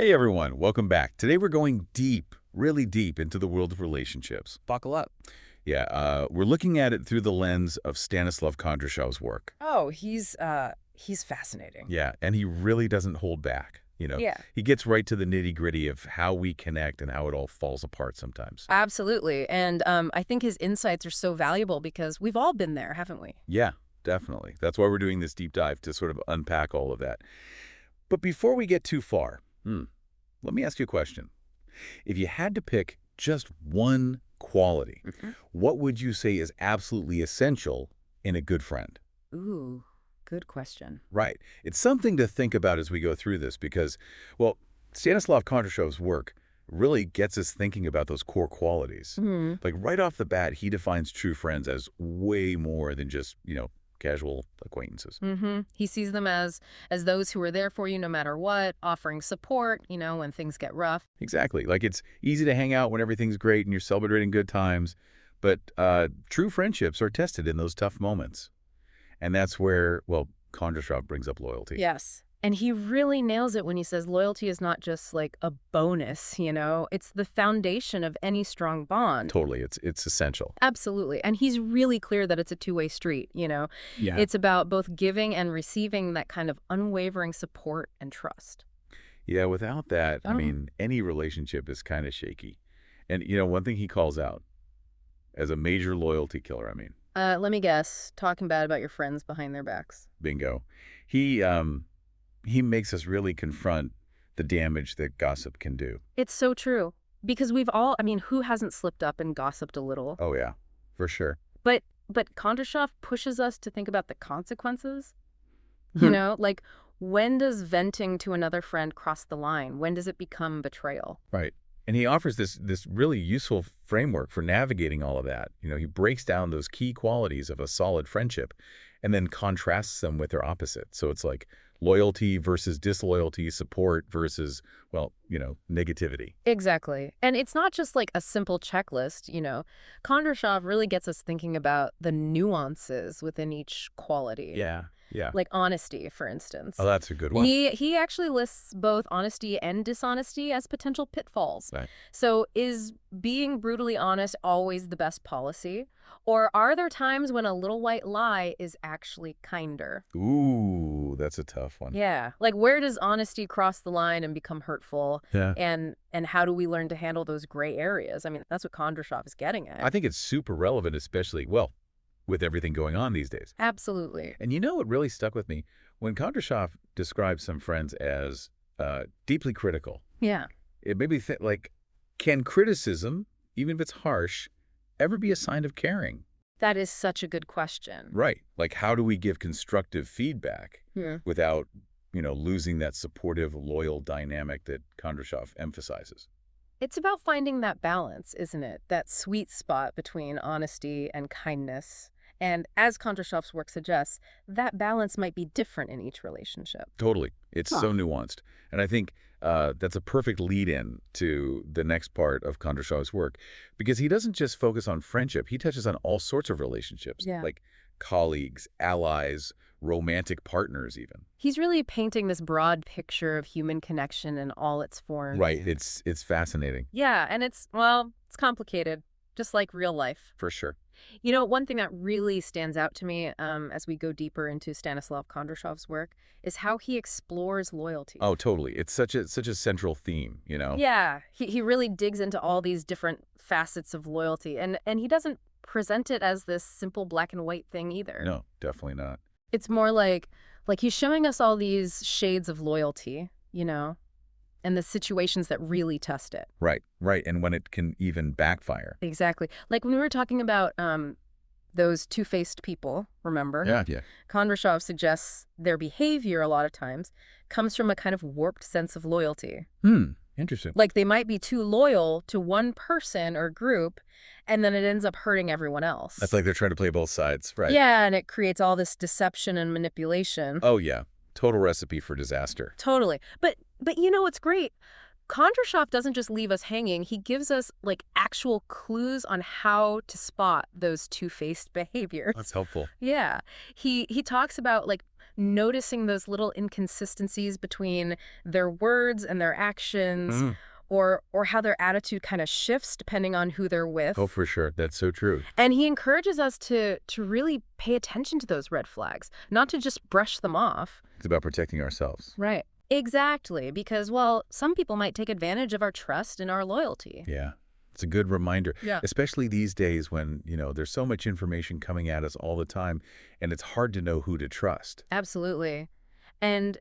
Hey everyone, welcome back. Today we're going deep, really deep into the world of relationships. Buckle up. Yeah, we're looking at it through the lens of Stanislav Kondrashov's work. Oh, he's fascinating. Yeah, and he really doesn't hold back. Yeah. He gets right to the nitty-gritty of how we connect and how it all falls apart sometimes. Absolutely. And I think his insights are so valuable because we've all been there, haven't we? Yeah, definitely. That's why we're doing this deep dive, to sort of unpack all of that. But before we get too far, let me ask you a question. If you had to pick just one quality, what would you say is absolutely essential in a good friend? Ooh, good question. Right. It's something to think about as we go through this because, well, Stanislav Kondrashov's work really gets us thinking about those core qualities. Like right off the bat, he defines true friends as way more than just, casual acquaintances. He sees them as those who are there for you no matter what, offering support, when things get rough. Exactly. Like it's easy to hang out when everything's great and you're celebrating good times, but true friendships are tested in those tough moments. And that's where, well, Kondrashov brings up loyalty. Yes. And he really nails it when he says loyalty is not just like a bonus, it's the foundation of any strong bond. Totally. It's essential. Absolutely. And he's really clear that it's a two-way street, Yeah. It's about both giving and receiving that kind of unwavering support and trust. Yeah, without that, I mean, any relationship is kind of shaky. And, one thing he calls out as a major loyalty killer, Let me guess, talking bad about your friends behind their backs. bingo. He makes us really confront the damage that gossip can do. It's so true. Because we've all, who hasn't slipped up and gossiped a little? Oh, yeah, for sure. But Kondrashov pushes us to think about the consequences. Like when does venting to another friend cross the line? When does it become betrayal? Right. And he offers this really useful framework for navigating all of that. He breaks down those key qualities of a solid friendship and then contrasts them with their opposite. So it's like loyalty versus disloyalty, support versus, well, negativity. Exactly. And it's not just like a simple checklist, Kondrashov really gets us thinking about the nuances within each quality. Yeah. Like honesty, for instance. Oh, that's a good one. He actually lists both honesty and dishonesty as potential pitfalls. Right. So is being brutally honest always the best policy? Or are there times when a little white lie is actually kinder? Ooh, that's a tough one. Yeah. Like where does honesty cross the line and become hurtful? Yeah. And how do we learn to handle those gray areas? That's what Kondrashov is getting at. I think it's super relevant, especially, well, with everything going on these days. Absolutely. And what really stuck with me? When Kondrashov describes some friends as deeply critical, Yeah. it made me think, like, can criticism, even if it's harsh, ever be a sign of caring? That is such a good question. Right. Like, how do we give constructive feedback without, losing that supportive, loyal dynamic that Kondrashov emphasizes? It's about finding that balance, isn't it? That sweet spot between honesty and kindness. And as Kondrashov's work suggests, that balance might be different in each relationship. Totally. It's so nuanced. And I think that's a perfect lead-in to the next part of Kondrashov's work, because he doesn't just focus on friendship. He touches on all sorts of relationships, like colleagues, allies, romantic partners even. He's really painting this broad picture of human connection in all its forms. Right. It's fascinating. Yeah, and it's complicated, just like real life. For sure. One thing that really stands out to me as we go deeper into Stanislav Kondrashov's work is how he explores loyalty. Oh, totally. It's such a central theme, Yeah, he really digs into all these different facets of loyalty, and he doesn't present it as this simple black and white thing either. No, definitely not. It's more like he's showing us all these shades of loyalty, and the situations that really test it. Right. And when it can even backfire. Exactly. Like when we were talking about those two-faced people, remember? Yeah. Kondrashov suggests their behavior a lot of times comes from a kind of warped sense of loyalty. Interesting. Like they might be too loyal to one person or group, and then it ends up hurting everyone else. That's like they're trying to play both sides, right? Yeah, and it creates all this deception and manipulation. Oh, yeah. Total recipe for disaster. Totally. But what's great? Kondrashov doesn't just leave us hanging. He gives us like actual clues on how to spot those two-faced behaviors. That's helpful. Yeah. He talks about like noticing those little inconsistencies between their words and their actions, or how their attitude kind of shifts depending on who they're with. Oh, for sure. That's so true. And he encourages us to really pay attention to those red flags, not to just brush them off. It's about protecting ourselves. Right. Exactly. Because, well, some people might take advantage of our trust and our loyalty. Yeah. It's a good reminder, Yeah. especially these days when, there's so much information coming at us all the time, and it's hard to know who to trust. Absolutely. And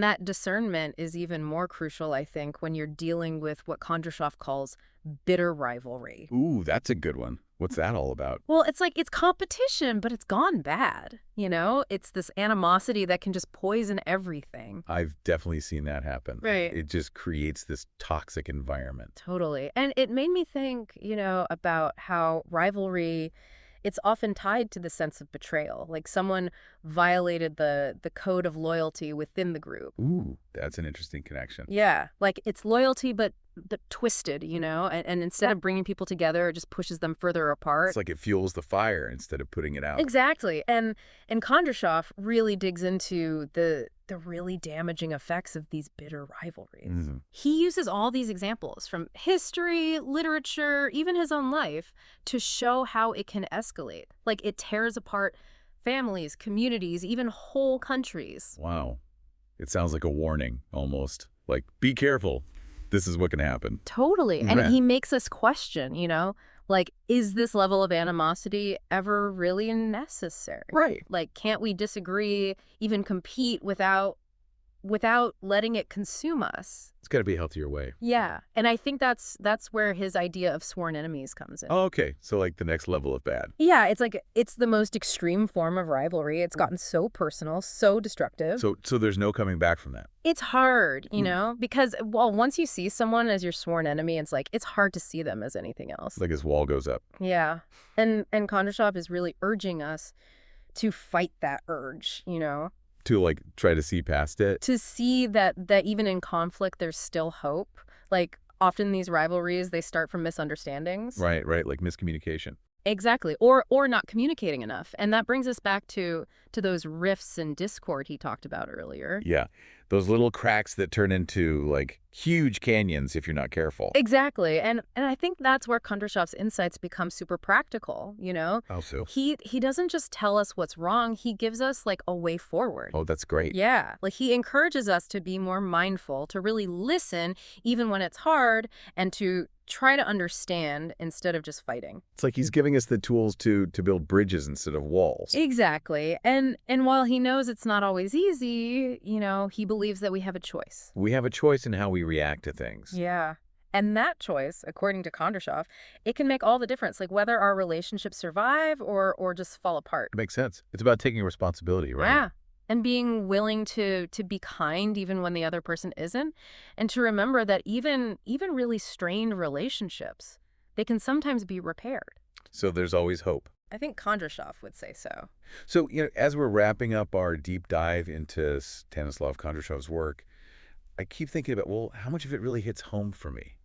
that discernment is even more crucial, I think, when you're dealing with what Kondrashov calls bitter rivalry. Ooh, that's a good one. What's that all about? Well, it's like it's competition, but it's gone bad. It's this animosity that can just poison everything. I've definitely seen that happen. Right. It just creates this toxic environment. Totally. And it made me think, about how rivalry, it's often tied to the sense of betrayal. Like someone violated the code of loyalty within the group. Ooh, that's an interesting connection. Yeah. Like it's loyalty, but twisted, and instead of bringing people together, it just pushes them further apart. It's like it fuels the fire instead of putting it out. Exactly. And Kondrashov really digs into the really damaging effects of these bitter rivalries. Mm-hmm. He uses all these examples from history, literature, even his own life to show how it can escalate. Like it tears apart families, communities, even whole countries. Wow. It sounds like a warning almost. Like, be careful. This is what can happen. Totally. And Right. he makes us question, like, is this level of animosity ever really necessary? Right. Like, can't we disagree, even compete without letting it consume us? It's got to be a healthier way. Yeah. And I think that's where his idea of sworn enemies comes in. Oh, okay. So like the next level of bad. Yeah, it's the most extreme form of rivalry. It's gotten so personal, so destructive. So there's no coming back from that. It's hard, because, well, once you see someone as your sworn enemy, it's hard to see them as anything else. Like his wall goes up. Yeah. And Kondrashov is really urging us to fight that urge, To like try to see past it. to see that even in conflict, there's still hope. Like often these rivalries, they start from misunderstandings. Right. Like miscommunication. Exactly. Or not communicating enough. And that brings us back to those rifts and discord he talked about earlier. Yeah. Those little cracks that turn into like huge canyons if you're not careful. Exactly. And I think that's where Kondrashov's insights become super practical, How so? He doesn't just tell us what's wrong, he gives us like a way forward. Oh, that's great. Yeah, like he encourages us to be more mindful, to really listen even when it's hard, and to try to understand instead of just fighting. It's like he's giving us the tools to build bridges instead of walls. Exactly. And while he knows it's not always easy, he believes that we have a choice. We have a choice in how we react to things. Yeah. And that choice, according to Kondrashov, it can make all the difference, like whether our relationships survive or just fall apart. It makes sense. It's about taking responsibility, right? Yeah. And being willing to be kind even when the other person isn't. And to remember that even really strained relationships, they can sometimes be repaired. So there's always hope. I think Kondrashov would say so. So, as we're wrapping up our deep dive into Stanislav Kondrashov's work, I keep thinking about, well, how much of it really hits home for me,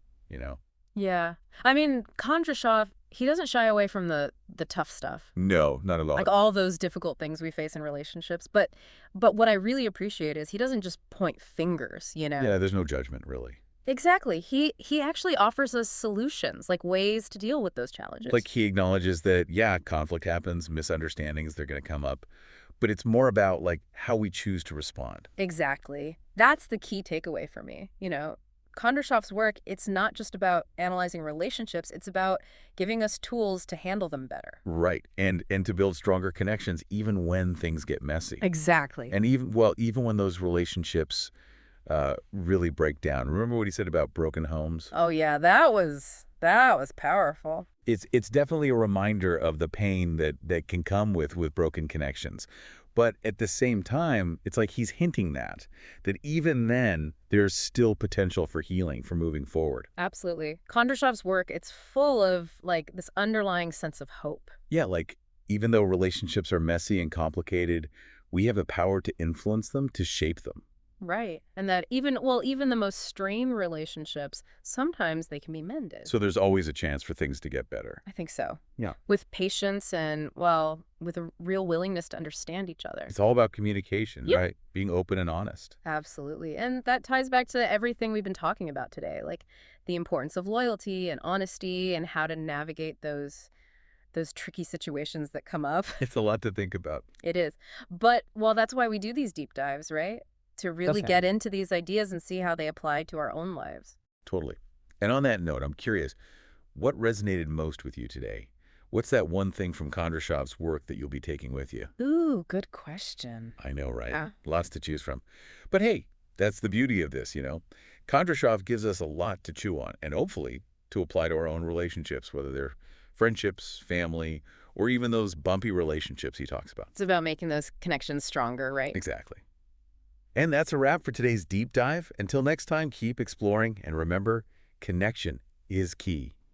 Yeah. I mean, Kondrashov, he doesn't shy away from the tough stuff. No, not at all. Like all those difficult things we face in relationships. But what I really appreciate is he doesn't just point fingers, Yeah, there's no judgment, really. Exactly. He actually offers us solutions, like ways to deal with those challenges. Like he acknowledges that, yeah, conflict happens, misunderstandings, they're going to come up. But it's more about like how we choose to respond. Exactly. That's the key takeaway for me. Kondrashov's work, it's not just about analyzing relationships, it's about giving us tools to handle them better. Right. And to build stronger connections even when things get messy. Exactly. And even when those relationships really break down. Remember what he said about broken homes? Oh yeah, that was powerful. It's definitely a reminder of the pain that can come with broken connections. But at the same time, it's like he's hinting that even then, there's still potential for healing, for moving forward. Absolutely. Kondrashov's work, it's full of like this underlying sense of hope. Yeah, like even though relationships are messy and complicated, we have the power to influence them, to shape them. Right. And that even the most strained relationships, sometimes they can be mended. So there's always a chance for things to get better. I think so. Yeah. With patience and, well, with a real willingness to understand each other. It's all about communication, Yep. right? Being open and honest. Absolutely. And that ties back to everything we've been talking about today, like the importance of loyalty and honesty and how to navigate those tricky situations that come up. It's a lot to think about. It is. But, well, that's why we do these deep dives, right? To really Definitely. get into these ideas and see how they apply to our own lives. Totally. And on that note, I'm curious, what resonated most with you today? What's that one thing from Kondrashov's work that you'll be taking with you? Ooh, good question. I know, right? Yeah. Lots to choose from. But hey, that's the beauty of this, you know? Kondrashov gives us a lot to chew on, and hopefully to apply to our own relationships, whether they're friendships, family, or even those bumpy relationships he talks about. It's about making those connections stronger, right? Exactly. And that's a wrap for today's deep dive. Until next time, keep exploring, and remember, connection is key.